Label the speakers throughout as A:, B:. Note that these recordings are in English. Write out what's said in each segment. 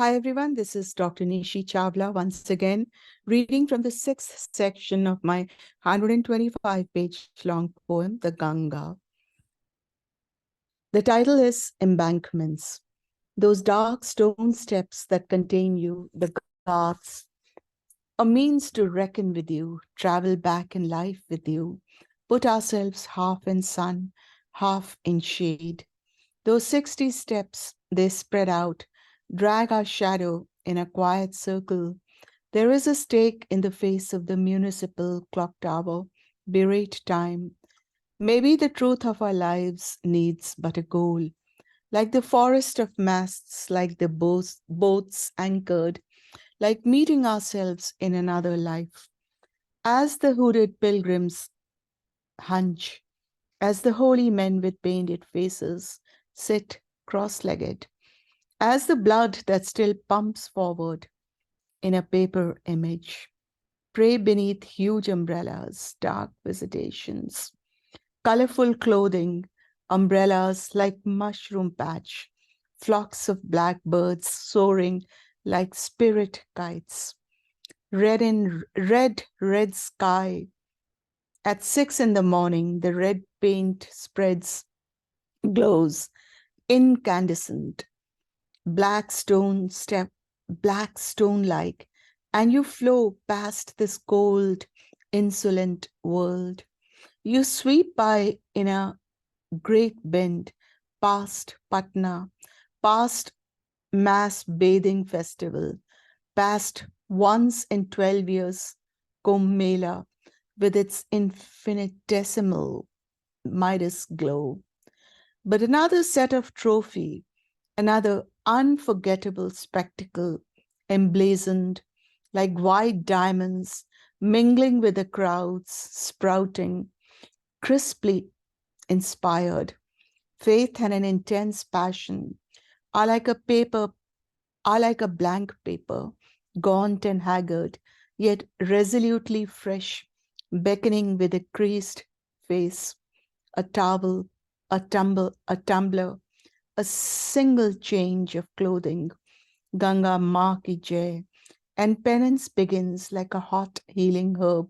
A: Hi, everyone. This is Dr. Nishi Chawla once again, reading from the sixth section of my 125-page long poem, The Ganga. The title is Embankments. Those dark stone steps that contain you, the gods, a means to reckon with you, travel back in life with you, put ourselves half in sun, half in shade. Those 60 steps, they spread out, drag our shadow in a quiet circle. There is a stake in the face of the municipal clock tower, berate time. Maybe the truth of our lives needs but a goal. Like the forest of masts, like the boats anchored, like meeting ourselves in another life. As the hooded pilgrims hunch, as the holy men with painted faces sit cross-legged, as the blood that still pumps forward in a paper image, pray beneath huge umbrellas, dark visitations, colorful clothing, umbrellas like mushroom patch, flocks of black birds soaring like spirit kites, red sky. At 6 in the morning, the red paint spreads, glows, incandescent, black stone step, black stone like, and you flow past this cold, insolent world. You sweep by in a great bend, past Patna, past mass bathing festival, past once in 12 years Kumbh Mela with its infinitesimal Midas glow. But another set of trophy, another unforgettable spectacle emblazoned like white diamonds mingling with the crowds, sprouting, crisply inspired. Faith and an intense passion are like a blank paper, gaunt and haggard, yet resolutely fresh, beckoning with a creased face, a towel, a tumbler, a single change of clothing, Ganga Ma Ki Jai, and penance begins like a hot healing herb,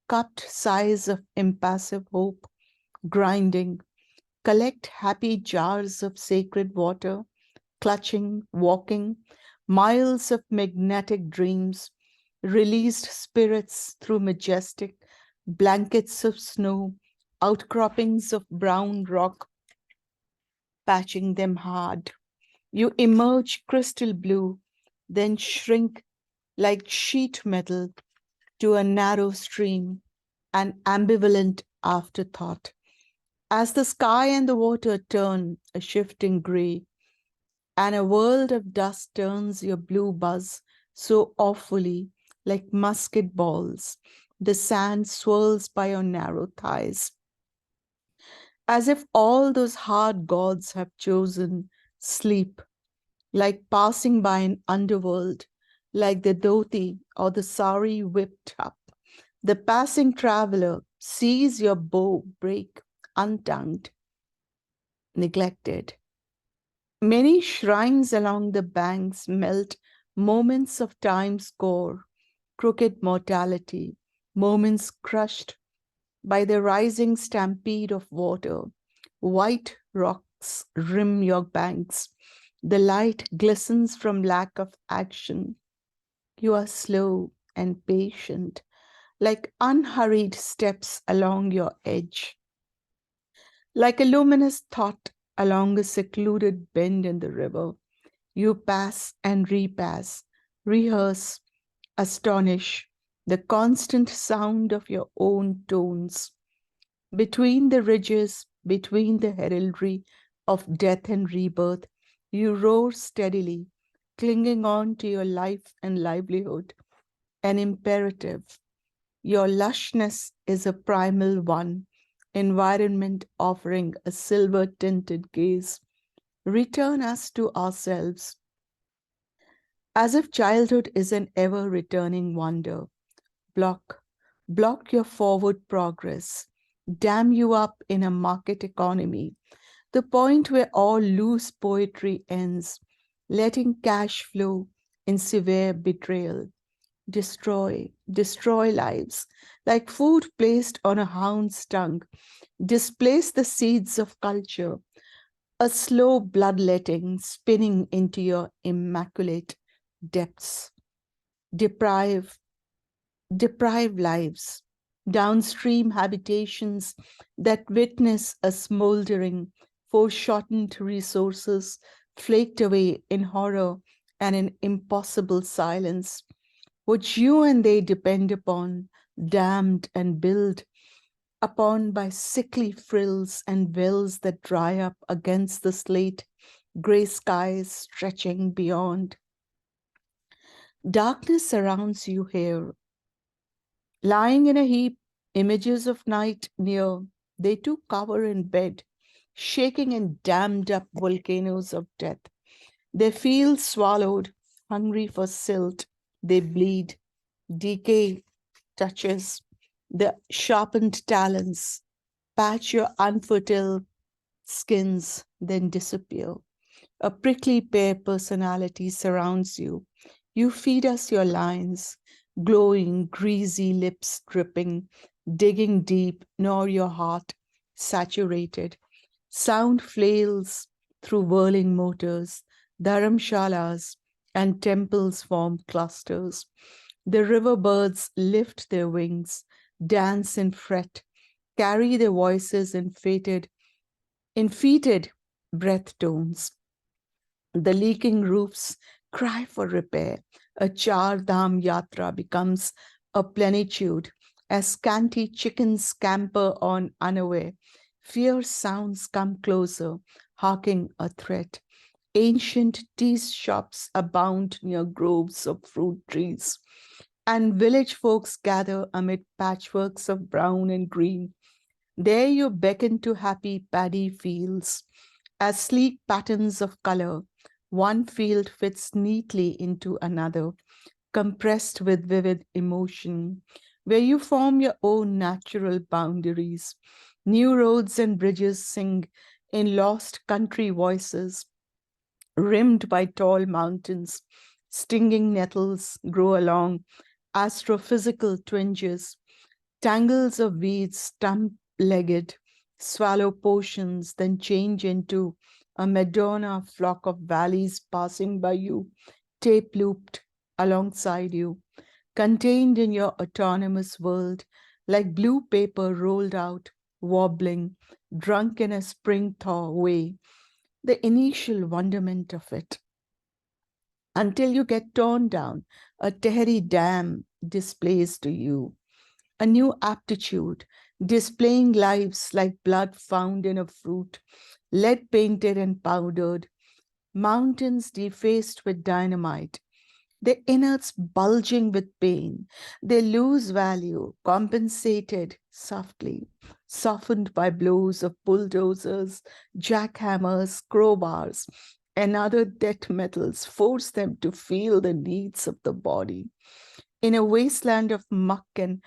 A: cupped sighs of impassive hope, grinding, collect happy jars of sacred water, clutching, walking, miles of magnetic dreams, released spirits through majestic blankets of snow, outcroppings of brown rock, patching them hard. You emerge crystal blue, then shrink like sheet metal to a narrow stream, an ambivalent afterthought. As the sky and the water turn a shifting gray, and a world of dust turns your blue buzz so awfully like musket balls, the sand swirls by your narrow thighs, as if all those hard gods have chosen sleep, like passing by an underworld, like the dhoti or the sari whipped up. The passing traveler sees your bow break untongued, neglected. Many shrines along the banks melt moments of time's core, crooked mortality, moments crushed by the rising stampede of water. White rocks rim your banks. The light glistens from lack of action. You are slow and patient, like unhurried steps along your edge, like a luminous thought along a secluded bend in the river. You pass and repass, rehearse, astonish, the constant sound of your own tones. Between the ridges, between the heraldry of death and rebirth, you roar steadily, clinging on to your life and livelihood, an imperative. Your lushness is a primal one, environment offering a silver-tinted gaze. Return us to ourselves, as if childhood is an ever-returning wonder. Block your forward progress. Dam you up in a market economy, the point where all loose poetry ends, letting cash flow in severe betrayal. Destroy lives, like food placed on a hound's tongue, displace the seeds of culture, a slow bloodletting spinning into your immaculate depths. Deprive, deprive lives, downstream habitations that witness a smoldering, foreshortened resources flaked away in horror and in impossible silence, which you and they depend upon, dammed and built upon by sickly frills and wells that dry up against the slate, gray skies stretching beyond. Darkness surrounds you here, lying in a heap, images of night near, they too cover in bed, shaking in dammed up volcanoes of death. They feel swallowed, hungry for silt, they bleed, decay touches, the sharpened talons patch your unfertile skins, then disappear. A prickly pear personality surrounds you. You feed us your lines, glowing, greasy lips dripping, digging deep, nor your heart saturated. Sound flails through whirling motors, dharamshalas and temples form clusters. The river birds lift their wings, dance and fret, carry their voices in fetid breath tones. The leaking roofs cry for repair. A Char Dham Yatra becomes a plenitude as scanty chickens scamper on unaware. Fierce sounds come closer, harking a threat. Ancient tea shops abound near groves of fruit trees, and village folks gather amid patchworks of brown and green. There you beckon to happy paddy fields, as sleek patterns of color, one field fits neatly into another, compressed with vivid emotion, where you form your own natural boundaries. New roads and bridges sing in lost country voices, rimmed by tall mountains. Stinging nettles grow along astrophysical twinges. Tangles of weeds, stump-legged, swallow potions, then change into a Madonna flock of valleys passing by you, tape-looped alongside you, contained in your autonomous world, like blue paper rolled out, wobbling, drunk in a spring thaw way, the initial wonderment of it, until you get torn down, a Tehri dam displays to you a new aptitude, displaying lives like blood found in a fruit, lead painted and powdered, mountains defaced with dynamite, their innards bulging with pain. They lose value, compensated softly, softened by blows of bulldozers, jackhammers, crowbars, and other death metals force them to feel the needs of the body. In a wasteland of muck and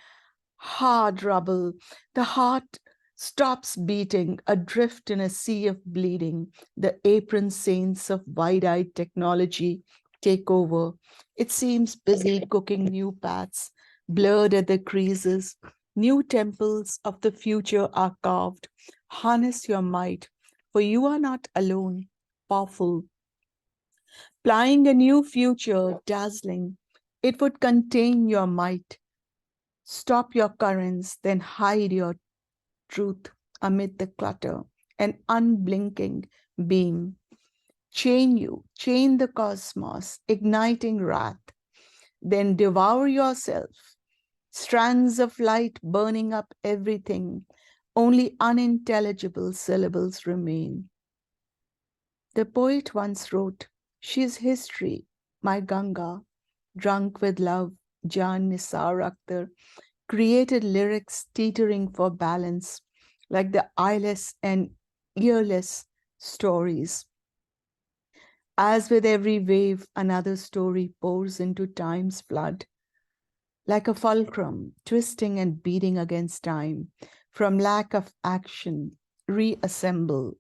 A: hard rubble, the heart stops beating, adrift in a sea of bleeding. The apron saints of wide-eyed technology take over. It seems busy cooking new paths, blurred at the creases. New temples of the future are carved. Harness your might, for you are not alone, powerful. Plying a new future, dazzling, it would contain your might. Stop your currents, then hide your truth amid the clutter, an unblinking beam. Chain the cosmos, igniting wrath, then devour yourself. Strands of light burning up everything, only unintelligible syllables remain. The poet once wrote, "She is history, my Ganga, drunk with love." Jan Nisar Akhtar created lyrics teetering for balance, like the eyeless and earless stories. As with every wave, another story pours into time's flood, like a fulcrum, twisting and beating against time. From lack of action, reassemble.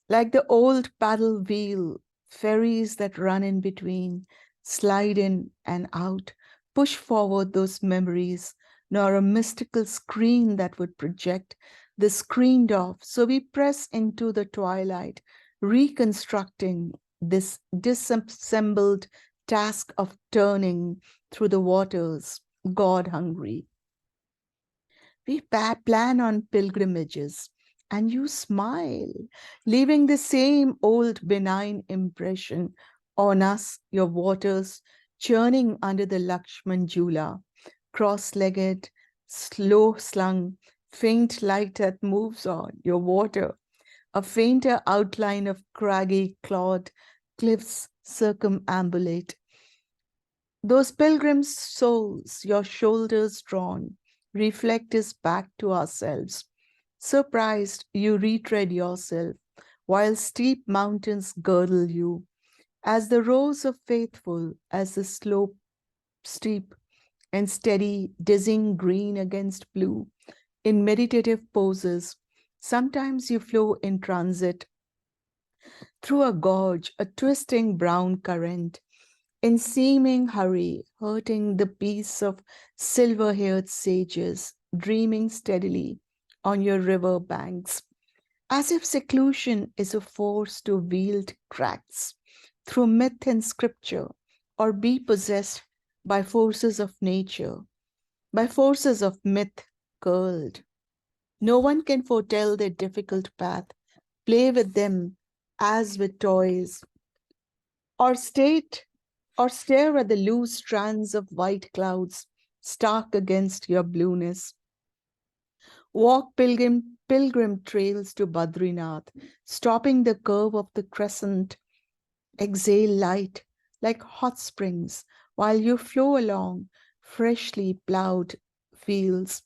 A: Like the old paddle wheel ferries that run in between, slide in and out, push forward those memories, nor a mystical screen that would project the screened off. So we press into the twilight, reconstructing this disassembled task of turning through the waters, God hungry. We plan on pilgrimages, and you smile, leaving the same old benign impression on us, your waters churning under the Lakshman Jula, cross legged, slow slung, faint light that moves on, your water, a fainter outline of craggy clawed cliffs circumambulate those pilgrim souls, your shoulders drawn, reflect us back to ourselves. Surprised, you retread yourself, while steep mountains girdle you. As the rows of faithful, as the slope steep and steady, dizzying green against blue, in meditative poses, sometimes you flow in transit through a gorge, a twisting brown current, in seeming hurry, hurting the peace of silver haired sages, dreaming steadily on your river banks, as if seclusion is a force to wield cracks through myth and scripture, or be possessed by forces of nature, by forces of myth curled. No one can foretell their difficult path, play with them as with toys, or state or stare at the loose strands of white clouds stark against your blueness. Walk pilgrim trails to Badrinath, stopping the curve of the crescent, exhale light like hot springs while you flow along freshly plowed fields,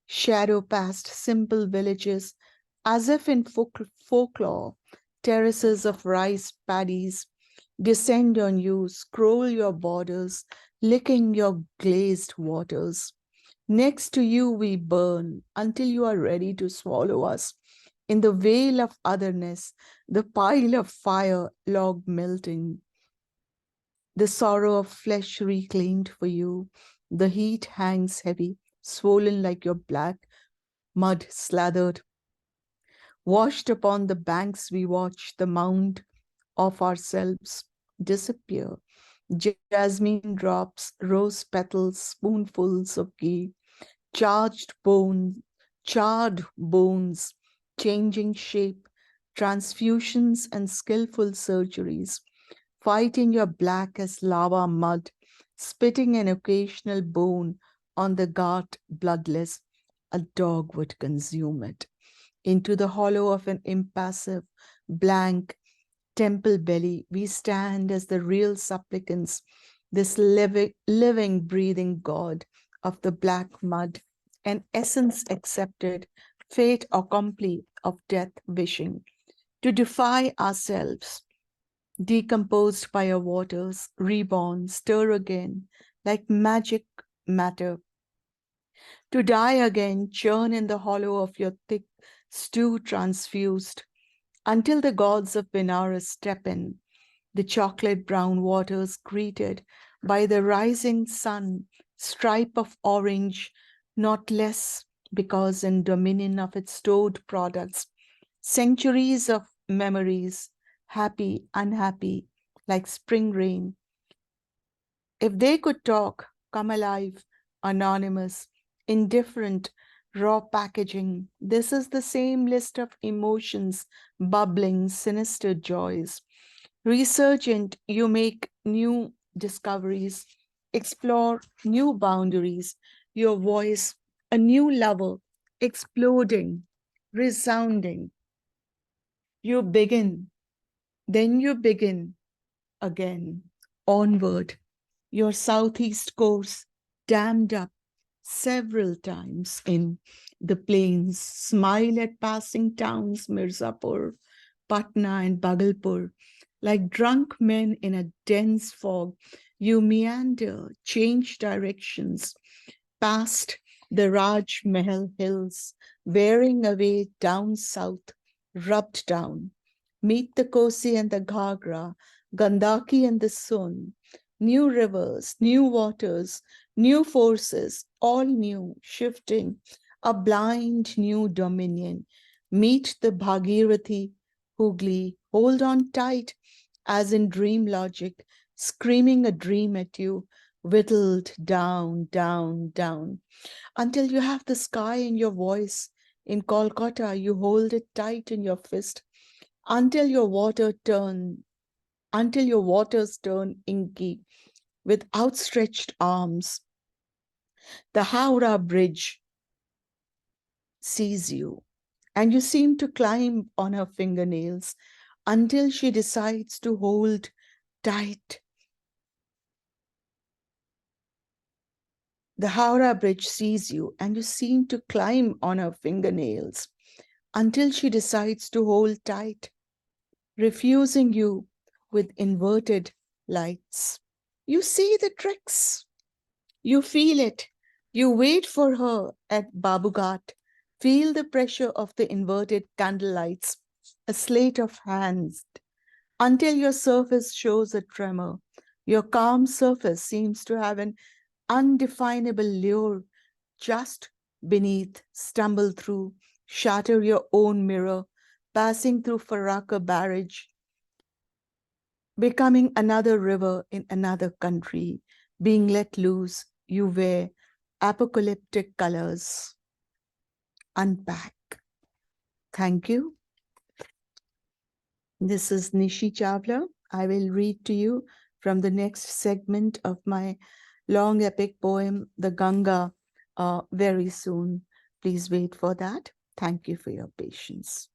A: shadow past simple villages as if in folklore, terraces of rice paddies descend on you, scroll your borders, licking your glazed waters. Next to you we burn until you are ready to swallow us. In the veil of otherness, the pile of fire log melting, the sorrow of flesh reclaimed for you, the heat hangs heavy, swollen like your black mud slathered. Washed upon the banks, we watch the mound of ourselves disappear. Jasmine drops, rose petals, spoonfuls of ghee, charged bone, charred bones, changing shape, transfusions and skillful surgeries, fighting your black as lava mud, spitting an occasional bone on the ghat bloodless, a dog would consume it. Into the hollow of an impassive, blank, temple belly, we stand as the real supplicants, this living, breathing God of the black mud, an essence accepted, fate accompli of death wishing, to defy ourselves, decomposed by our waters, reborn, stir again, like magic matter, to die again, churn in the hollow of your thick stew transfused, until the gods of Benares step in, the chocolate brown waters greeted by the rising sun, stripe of orange, not less because in dominion of its stored products, centuries of memories, happy, unhappy, like spring rain. If they could talk, come alive, anonymous, indifferent, raw packaging, this is the same list of emotions, bubbling, sinister joys. Resurgent, you make new discoveries, explore new boundaries, your voice, a new level, exploding, resounding. You begin, then you begin again, onward. Your southeast course dammed up several times in the plains, smile at passing towns, Mirzapur, Patna, and Bhagalpur. Like drunk men in a dense fog, you meander, change directions, past the Raj Mahal hills, wearing away down south, rubbed down. Meet the Kosi and the Ghagra, Gandaki and the Son. New rivers, new waters, new forces, all new, shifting, a blind new dominion. Meet the Bhagirathi, Hooghly, hold on tight, as in dream logic, screaming a dream at you, whittled down, down, down, until you have the sky in your voice. In Kolkata, you hold it tight in your fist until your waters turn inky with outstretched arms. The Howrah Bridge sees you, and you seem to climb on her fingernails until she decides to hold tight. The Howrah Bridge sees you, and you seem to climb on her fingernails until she decides to hold tight, refusing you with inverted lights. You see the tricks. You feel it. You wait for her at Babughat. Feel the pressure of the inverted candlelights, a slate of hands, until your surface shows a tremor. Your calm surface seems to have an undefinable lure just beneath, stumble through, shatter your own mirror, passing through Farakka Barrage, becoming another river in another country, being let loose, you wear apocalyptic colors. Unpack. Thank you. This is Nishi Chawla. I will read to you from the next segment of my long epic poem, The Ganga, very soon. Please wait for that. Thank you for your patience.